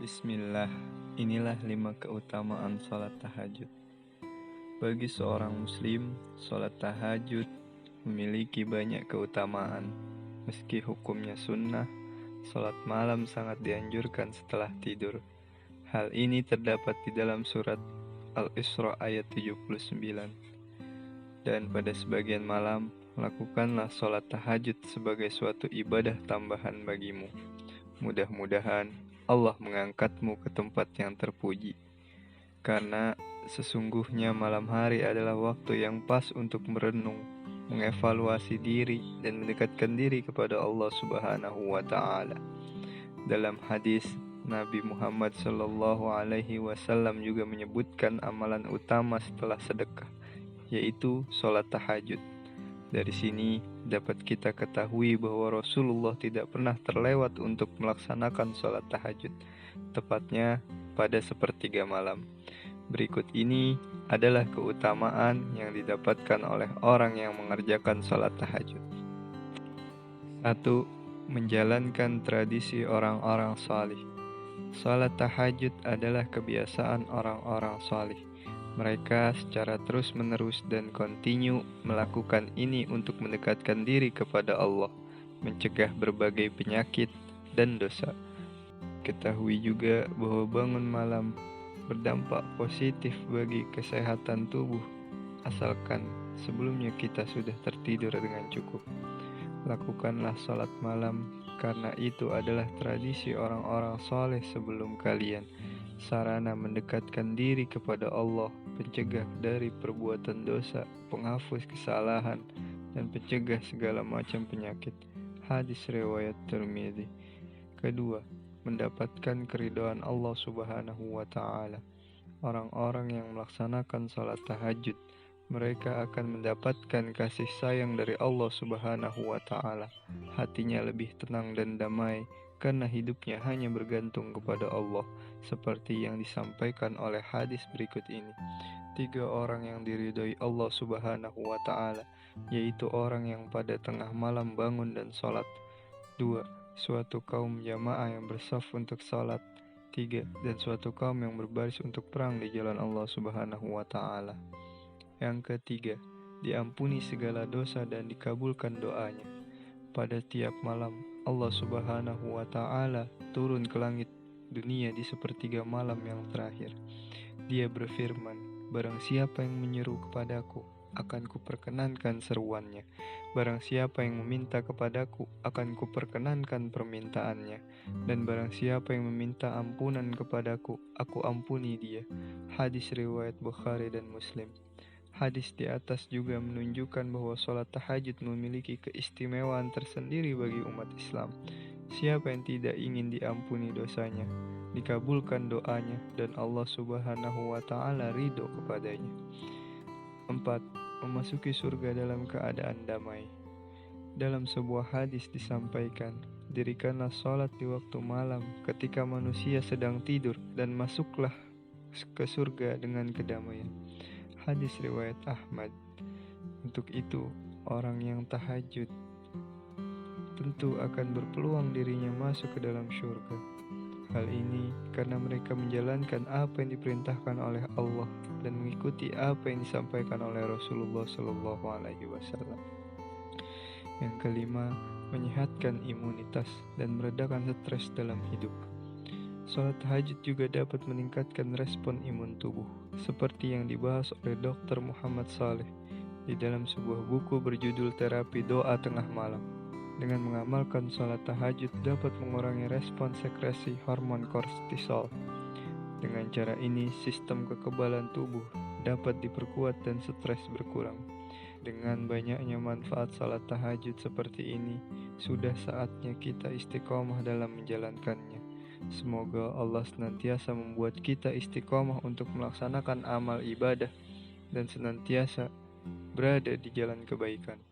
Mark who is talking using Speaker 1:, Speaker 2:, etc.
Speaker 1: Bismillah, inilah 5 keutamaan salat tahajud. Bagi seorang muslim, salat tahajud memiliki banyak keutamaan. Meski hukumnya sunnah, salat malam sangat dianjurkan setelah tidur. Hal ini terdapat di dalam surat Al-Isra ayat 79. Dan pada sebagian malam, lakukanlah salat tahajud sebagai suatu ibadah tambahan bagimu. Mudah-mudahan Allah mengangkatmu ke tempat yang terpuji, karena sesungguhnya malam hari adalah waktu yang pas untuk merenung, mengevaluasi diri, dan mendekatkan diri kepada Allah Subhanahu wa Ta'ala. Dalam hadis, Nabi Muhammad SAW juga menyebutkan amalan utama setelah sedekah, yaitu sholat tahajud. Dari sini dapat kita ketahui bahwa Rasulullah tidak pernah terlewat untuk melaksanakan sholat tahajud, tepatnya pada sepertiga malam. Berikut ini adalah keutamaan yang didapatkan oleh orang yang mengerjakan sholat tahajud. 1. Menjalankan tradisi orang-orang salih. Sholat tahajud adalah kebiasaan orang-orang salih. Mereka secara terus-menerus dan kontinu melakukan ini untuk mendekatkan diri kepada Allah, mencegah berbagai penyakit dan dosa. Ketahui juga bahwa bangun malam berdampak positif bagi kesehatan tubuh, asalkan sebelumnya kita sudah tertidur dengan cukup. Lakukanlah sholat malam, karena itu adalah tradisi orang-orang soleh sebelum kalian, sarana mendekatkan diri kepada Allah, pencegah dari perbuatan dosa, penghapus kesalahan, dan pencegah segala macam penyakit. Hadis riwayat Tirmidzi. 2. Mendapatkan keridhaan Allah Subhanahu wa Ta'ala. Orang-orang yang melaksanakan salat tahajud, mereka akan mendapatkan kasih sayang dari Allah Subhanahu wa Ta'ala. Hatinya lebih tenang dan damai, karena hidupnya hanya bergantung kepada Allah, seperti yang disampaikan oleh hadis berikut ini. 3 orang yang diridhoi Allah Subhanahu wa Ta'ala, yaitu orang yang pada tengah malam bangun dan sholat. 2. Suatu kaum jamaah yang bersaf untuk sholat. 3. Dan suatu kaum yang berbaris untuk perang di jalan Allah Subhanahu wa Ta'ala. Yang ketiga, diampuni segala dosa dan dikabulkan doanya. Pada tiap malam, Allah Subhanahu wa Ta'ala turun ke langit dunia di sepertiga malam yang terakhir. Dia berfirman, barang siapa yang menyeru kepadaku, akan kuperkenankan seruannya. Barang siapa yang meminta kepadaku, akan kuperkenankan permintaannya. Dan barang siapa yang meminta ampunan kepadaku, aku ampuni dia. Hadis riwayat Bukhari dan Muslim. Hadis di atas juga menunjukkan bahwa sholat tahajud memiliki keistimewaan tersendiri bagi umat Islam. Siapa yang tidak ingin diampuni dosanya, dikabulkan doanya, dan Allah Subhanahu wa Ta'ala ridho kepadanya. 4. Memasuki surga dalam keadaan damai. Dalam sebuah hadis disampaikan, dirikanlah sholat di waktu malam ketika manusia sedang tidur, dan masuklah ke surga dengan kedamaian. Hadis riwayat Ahmad. Untuk itu, orang yang tahajud tentu akan berpeluang dirinya masuk ke dalam surga. Hal ini karena mereka menjalankan apa yang diperintahkan oleh Allah dan mengikuti apa yang disampaikan oleh Rasulullah SAW. Yang kelima, menyehatkan imunitas dan meredakan stres dalam hidup. Salat tahajud juga dapat meningkatkan respon imun tubuh, seperti yang dibahas oleh Dr. Muhammad Saleh di dalam sebuah buku berjudul Terapi Doa Tengah Malam. Dengan mengamalkan salat tahajud dapat mengurangi respon sekresi hormon kortisol. Dengan cara ini, sistem kekebalan tubuh dapat diperkuat dan stres berkurang. Dengan banyaknya manfaat salat tahajud seperti ini, sudah saatnya kita istiqomah dalam menjalankannya. Semoga Allah senantiasa membuat kita istiqomah untuk melaksanakan amal ibadah dan senantiasa berada di jalan kebaikan.